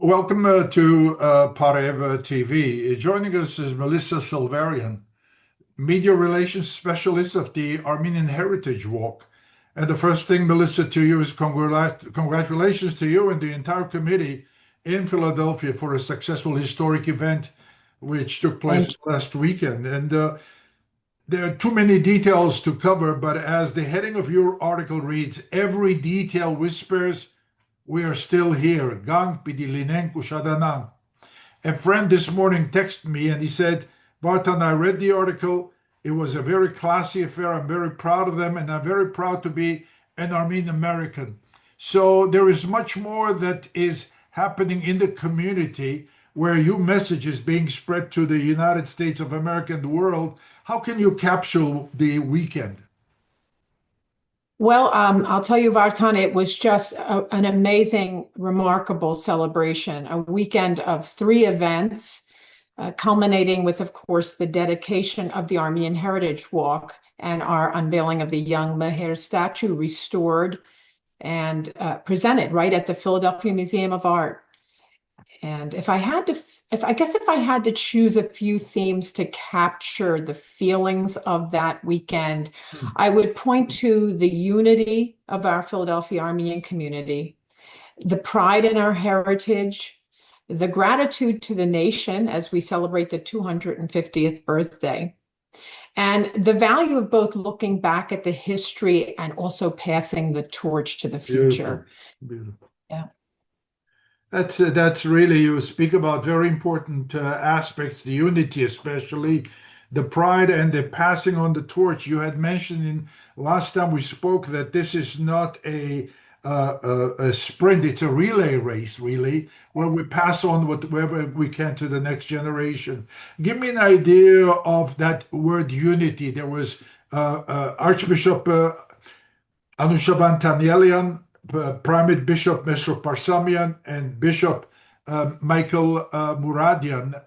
Welcome to Parev TV. Joining us is Melissa Silverian, Media Relations Specialist of the Armenian Heritage Walk. And the first thing, Melissa, to you is congratulations to you and the entire committee in Philadelphia for a successful historic event which took place last weekend. And there are too many details to cover, but as the heading of your article reads, every detail whispers, we are still here. Gang pidilinen kushadanang. A friend this morning texted me and he said, Vartan, I read the article. It was a very classy affair. I'm very proud of them, and I'm very proud to be an Armenian American. So there is much more that is happening in the community where your message is being spread to the United States of America and the world. How can you capsule the weekend? Well, I'll tell you, Vartan, it was just an amazing, remarkable celebration, a weekend of three events, culminating with, of course, the dedication of the Armenian Heritage Walk and our unveiling of the young Meher statue restored and presented right at the Philadelphia Museum of Art. And if I had to choose a few themes to capture the feelings of that weekend, I would point to the unity of our Philadelphia Armenian community, the pride in our heritage, the gratitude to the nation as we celebrate the 250th birthday, and the value of both looking back at the history and also passing the torch to the future. Beautiful. Beautiful. Yeah. That's really, you speak about very important aspects, the unity, especially the pride and the passing on the torch. You had mentioned in last time we spoke that this is not a sprint; it's a relay race, really, where we pass on whatever we can to the next generation. Give me an idea of that word unity. There was Archbishop Anushaban Tanyelian, Primate Bishop Mesro Parsamian, and Bishop Michael Muradian.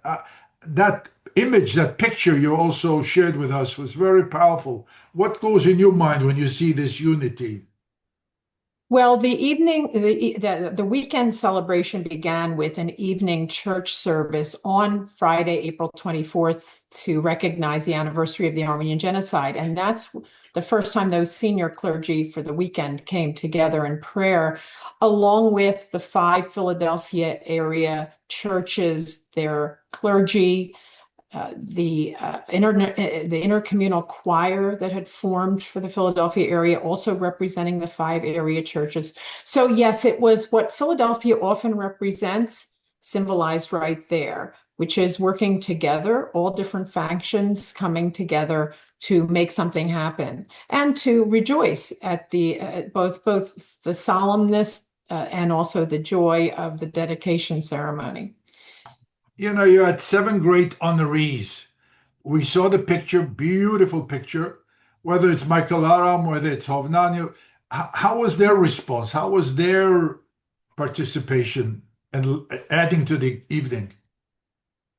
That image, that picture you also shared with us was very powerful. What goes in your mind when you see this unity? Well, the weekend celebration began with an evening church service on Friday, April 24th, to recognize the anniversary of the Armenian genocide. And that's the first time those senior clergy for the weekend came together in prayer, along with the 5 Philadelphia area churches, their clergy, the intercommunal choir that had formed for the Philadelphia area, also representing the 5 area churches. So yes, it was what Philadelphia often represents, symbolized right there, which is working together, all different factions coming together to make something happen and to rejoice at the both the solemnness and also the joy of the dedication ceremony. You know, you had 7 great honorees. We saw the picture, beautiful picture, whether it's Michael Aram, whether it's Hovnani. How was their response? How was their participation and adding to the evening?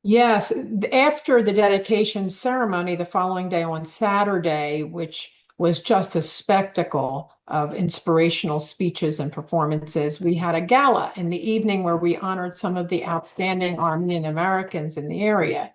Yes, after the dedication ceremony, the following day on Saturday, which was just a spectacle of inspirational speeches and performances, we had a gala in the evening where we honored some of the outstanding Armenian Americans in the area.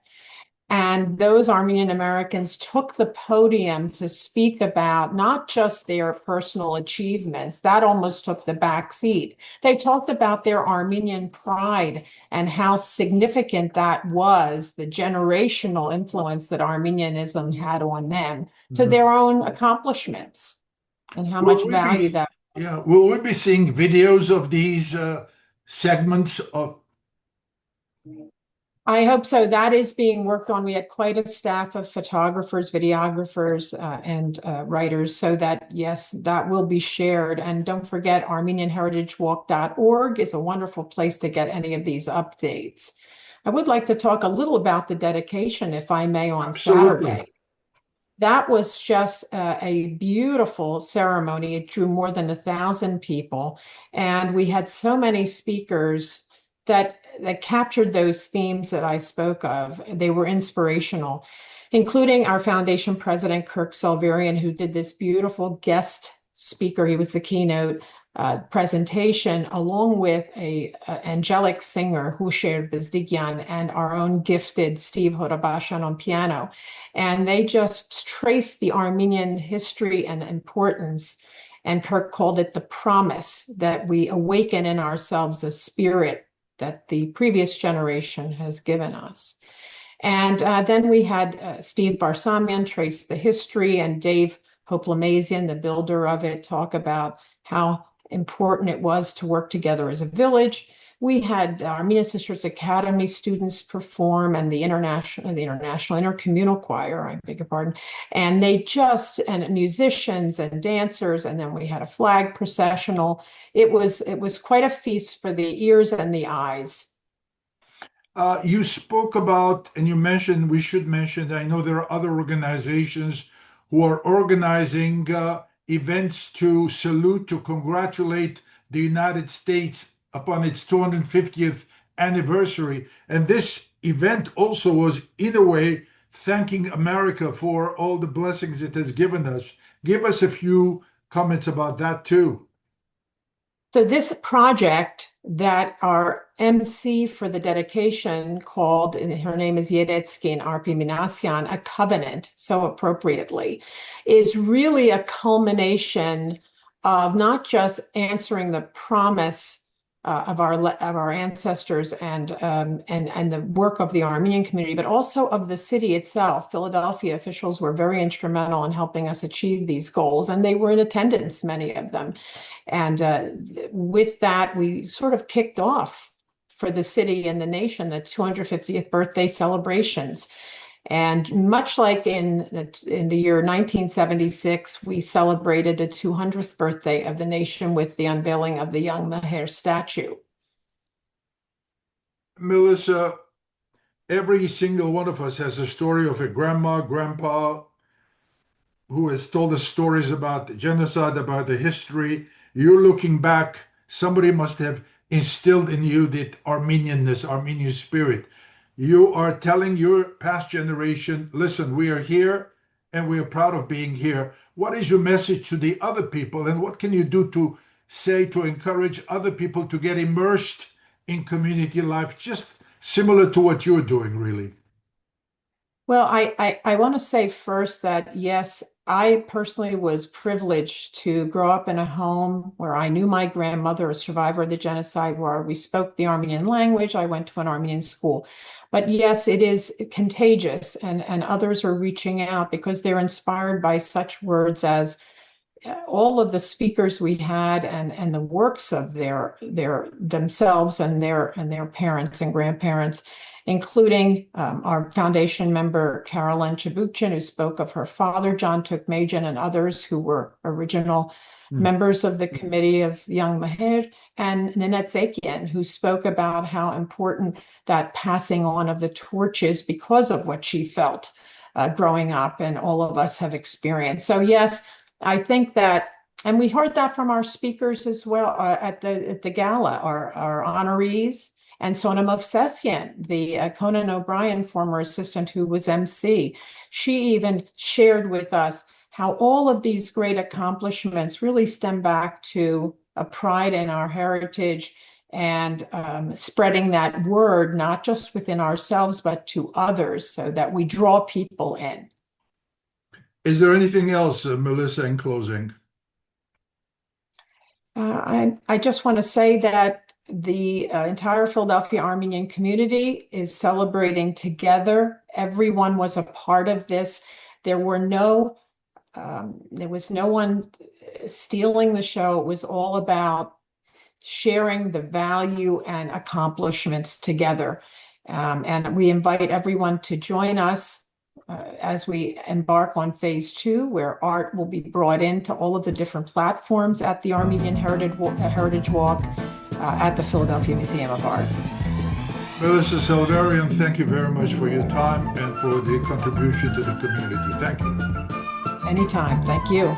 And those Armenian Americans took the podium to speak about not just their personal achievements, that almost took the back seat. They talked about their Armenian pride and how significant that was, the generational influence that Armenianism had on them to their own accomplishments and how much value that. Yeah, will we be seeing videos of these segments of? I hope so. That is being worked on. We had quite a staff of photographers, videographers, and writers, so that, yes, that will be shared. And don't forget, ArmenianHeritageWalk.org is a wonderful place to get any of these updates. I would like to talk a little about the dedication, if I may, on Saturday. That was just a beautiful ceremony. It drew more than 1,000 people, and we had so many speakers that captured those themes that I spoke of. They were inspirational, including our foundation president, Kirk Salverian, who did this beautiful guest speaker. He was the keynote presentation, along with a angelic singer who shared Bezdigyan and our own gifted Steve Horabashan on piano. And they just traced the Armenian history and importance. And Kirk called it the promise that we awaken in ourselves a spirit that the previous generation has given us. And then we had Steve Barsamian trace the history, and Dave Hoplamazian, the builder of it, talk about how important it was to work together as a village. We had Armenian Sisters Academy students perform, and the international intercommunal choir, I beg your pardon, and and musicians and dancers, and then we had a flag processional. It was quite a feast for the ears and the eyes. You spoke about, and you mentioned, we should mention, I know there are other organizations who are organizing events to salute, to congratulate the United States upon its 250th anniversary. And this event also was, in a way, thanking America for all the blessings it has given us. Give us a few comments about that too. So this project that our MC for the dedication called, her name is Yeretskin Arpi Minasyan, a covenant, so appropriately, is really a culmination of not just answering the promise of our ancestors and the work of the Armenian community, but also of the city itself. Philadelphia officials were very instrumental in helping us achieve these goals, and they were in attendance, many of them. And with that, we sort of kicked off for the city and the nation the 250th birthday celebrations. And much like in the year 1976, we celebrated the 200th birthday of the nation with the unveiling of the young Meher statue. Melissa, every single one of us has a story of a grandma, grandpa who has told us stories about the genocide, about the history. You're looking back, somebody must have instilled in you that Armenianness, Armenian spirit. You are telling your past generation, listen, we are here and we are proud of being here. What is your message to the other people, and what can you do to encourage other people to get immersed in community life, just similar to what you're doing, really? Well, I want to say first that yes, I personally was privileged to grow up in a home where I knew my grandmother, a survivor of the genocide, where we spoke the Armenian language. I went to an Armenian school. But yes, it is contagious, and others are reaching out because they're inspired by such words as all of the speakers we had and the works of their themselves and their parents and grandparents, including our foundation member Carolyn Chabuchin, who spoke of her father John Tukmajian, and others who were original members of the committee of Young Meher, and Nanette Zakian, who spoke about how important that passing on of the torch is because of what she felt growing up, and all of us have experienced. So yes, I think that, and we heard that from our speakers as well at the gala, our honorees, and Sona Movsesian, the Conan O'Brien former assistant who was MC. She even shared with us how all of these great accomplishments really stem back to a pride in our heritage and spreading that word, not just within ourselves, but to others, so that we draw people in. Is there anything else, Melissa, in closing? I just want to say that the entire Philadelphia Armenian community is celebrating together. Everyone was a part of this. There was no one stealing the show. It was all about sharing the value and accomplishments together. And we invite everyone to join us as we embark on phase 2, where art will be brought into all of the different platforms at the Armenian Heritage Walk at the Philadelphia Museum of Art. Melissa Selverian, thank you very much for your time and for the contribution to the community. Thank you. Anytime. Thank you.